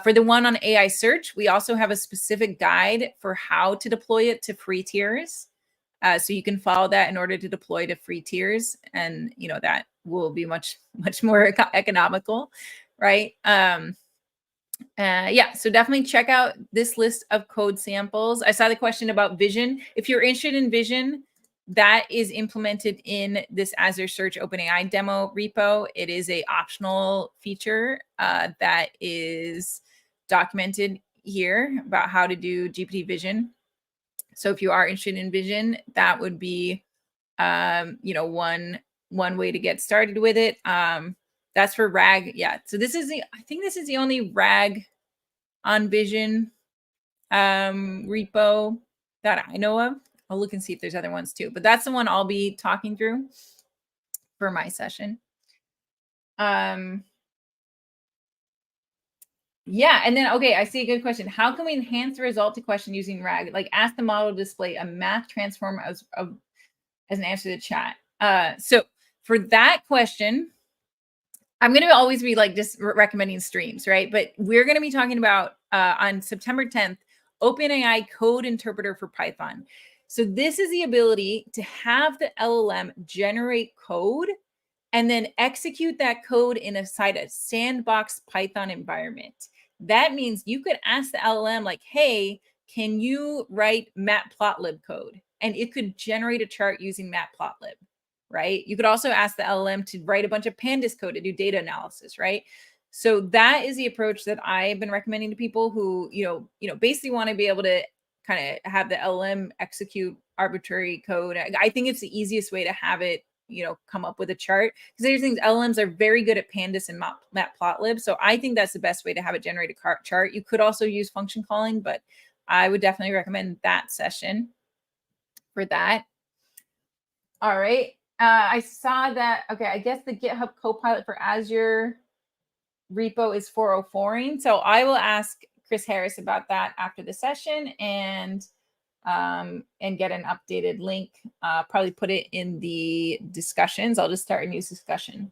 For the one on AI search, we also have a specific guide for how to deploy it to free tiers. So you can follow that in order to deploy to free tiers. And, that will be much, much more economical, right? Yeah, so definitely check out this list of code samples. I saw the question about vision. If you're interested in vision, that is implemented in this Azure Search OpenAI demo repo. It is a optional feature that is documented here about how to do GPT vision. So if you are interested in vision, that would be, one way to get started with it. That's for RAG. Yeah. So I think this is the only RAG on vision repo that I know of. I'll look and see if there's other ones too, but that's the one I'll be talking through for my session. Yeah, and then, okay, I see a good question. How can we enhance the result to question using RAG? Like ask the model to display a math transform as an answer to the chat. So for that question, I'm going to always be like just recommending streams, right? But we're going to be talking about on September 10th, OpenAI Code Interpreter for Python. So this is the ability to have the LLM generate code and then execute that code inside a sandbox Python environment. That means you could ask the LLM like, hey, can you write matplotlib code? And it could generate a chart using matplotlib, right? You could also ask the LLM to write a bunch of pandas code to do data analysis, right? So that is the approach that I've been recommending to people who, basically want to be able to kind of have the LLM execute arbitrary code. I think it's the easiest way to have it, come up with a chart, because there's things LLMs are very good at pandas and matplotlib. So I think that's the best way to have it generate a chart. You could also use function calling, but I would definitely recommend that session for that. All right. I saw that. Okay. I guess the GitHub Copilot for Azure repo is 404ing. So I will ask Chris Harris about that after the session and get an updated link. Probably put it in the discussions. I'll just start a new discussion.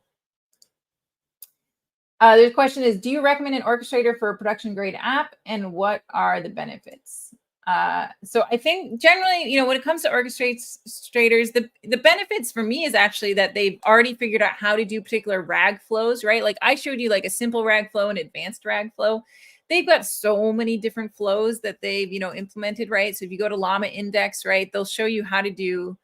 The question is, do you recommend an orchestrator for a production grade app, and what are the benefits? So I think generally, when it comes to orchestrators, the benefits for me is actually that they've already figured out how to do particular RAG flows, right? Like I showed you like a simple RAG flow and advanced RAG flow. They've got so many different flows that they've, implemented, right? So if you go to Llama Index, right, they'll show you how to do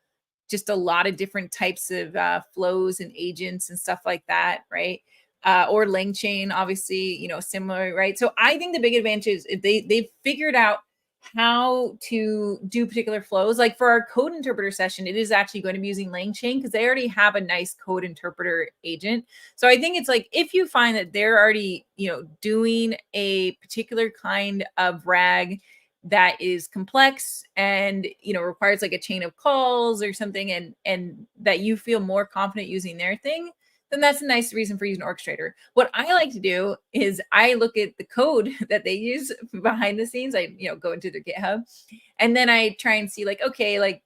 just a lot of different types of flows and agents and stuff like that, right? Or LangChain, obviously, similar, right? So I think the big advantage is if they've figured out how to do particular flows. Like for our code interpreter session, it is actually going to be using LangChain because they already have a nice code interpreter agent. So I think it's like, if you find that they're already, doing a particular kind of RAG that is complex and, requires like a chain of calls or something, and that you feel more confident using their thing, then that's a nice reason for using Orchestrator. What I like to do is I look at the code that they use behind the scenes. I, go into their GitHub, and then I try and see like, okay, like,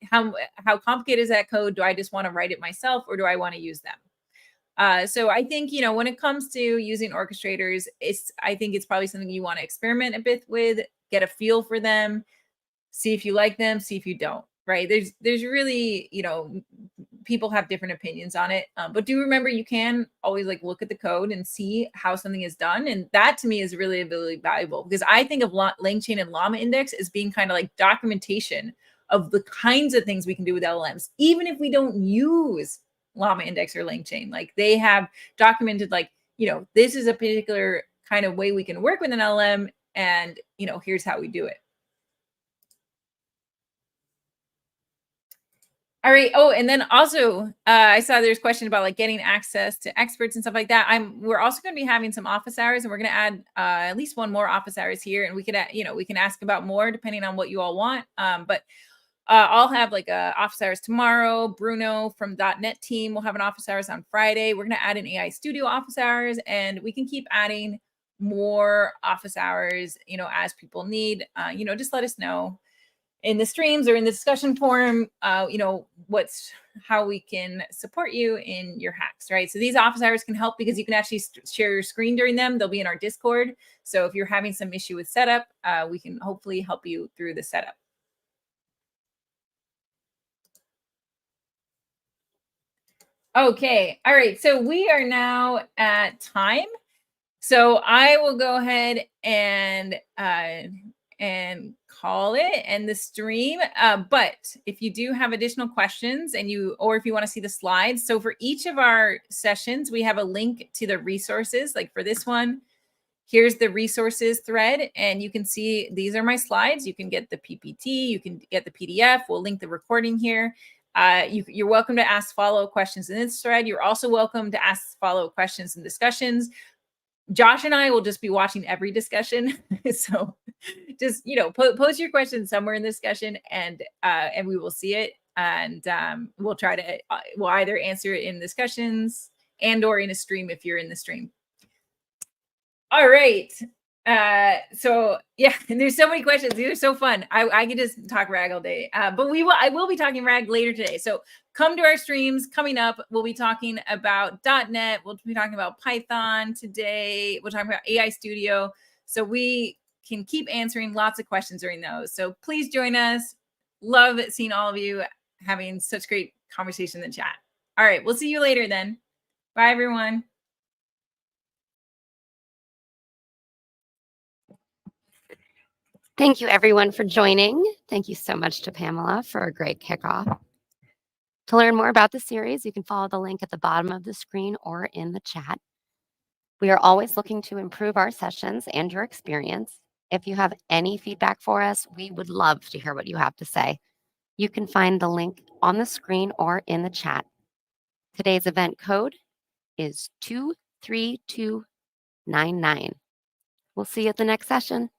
how complicated is that code? Do I just want to write it myself, or do I want to use them? So I think, when it comes to using orchestrators, I think it's probably something you want to experiment a bit with, get a feel for them, see if you like them, see if you don't, right? There's really, people have different opinions on it. But do remember, you can always like look at the code and see how something is done. And that to me is really, really valuable, because I think of LangChain and Llama Index as being kind of like documentation of the kinds of things we can do with LLMs, even if we don't use Llama Index or LangChain. Like they have documented, like, you know, this is a particular kind of way we can work with an LLM, and, you know, here's how we do it. All right. Oh, and then also, I saw there's a question about like getting access to experts and stuff like that. We're also going to be having some office hours, and we're going to add at least one more office hours here, and we could, you know, we can ask about more depending on what you all want. But I'll have like office hours tomorrow. Bruno from .NET team will have an office hours on Friday. We're going to add an AI Studio office hours, and we can keep adding more office hours, you know, as people need. You know, just let us know in the streams or in the discussion forum, you know, how we can support you in your hacks, right? So these office hours can help because you can actually share your screen during them. They'll be in our Discord. So if you're having some issue with setup, we can hopefully help you through the setup. Okay. All right. So we are now at time. So I will go ahead and call it and the stream. But if you do have additional questions or if you want to see the slides, so for each of our sessions, we have a link to the resources. Like for this one, here's the resources thread, and you can see these are my slides. You can get the PPT, you can get the PDF. We'll link the recording here. You're welcome to ask follow-up questions in this thread. You're also welcome to ask follow-up questions and discussions. Josh and I will just be watching every discussion. So just, you know, post your questions somewhere in the discussion, and we will see it. And we'll try to, we'll either answer it in discussions and or in a stream if you're in the stream. All right. So yeah, there's so many questions. These are so fun. I could just talk RAG all day. But I will be talking RAG later today. So come to our streams coming up. We'll be talking about .NET. We'll be talking about Python today. We'll talk about AI Studio. So we can keep answering lots of questions during those. So please join us. Love seeing all of you having such great conversation in the chat. All right. We'll see you later then. Bye, everyone. Thank you, everyone, for joining. Thank you so much to Pamela for a great kickoff. To learn more about the series, you can follow the link at the bottom of the screen or in the chat. We are always looking to improve our sessions and your experience. If you have any feedback for us, we would love to hear what you have to say. You can find the link on the screen or in the chat. Today's event code is 23299. We'll see you at the next session.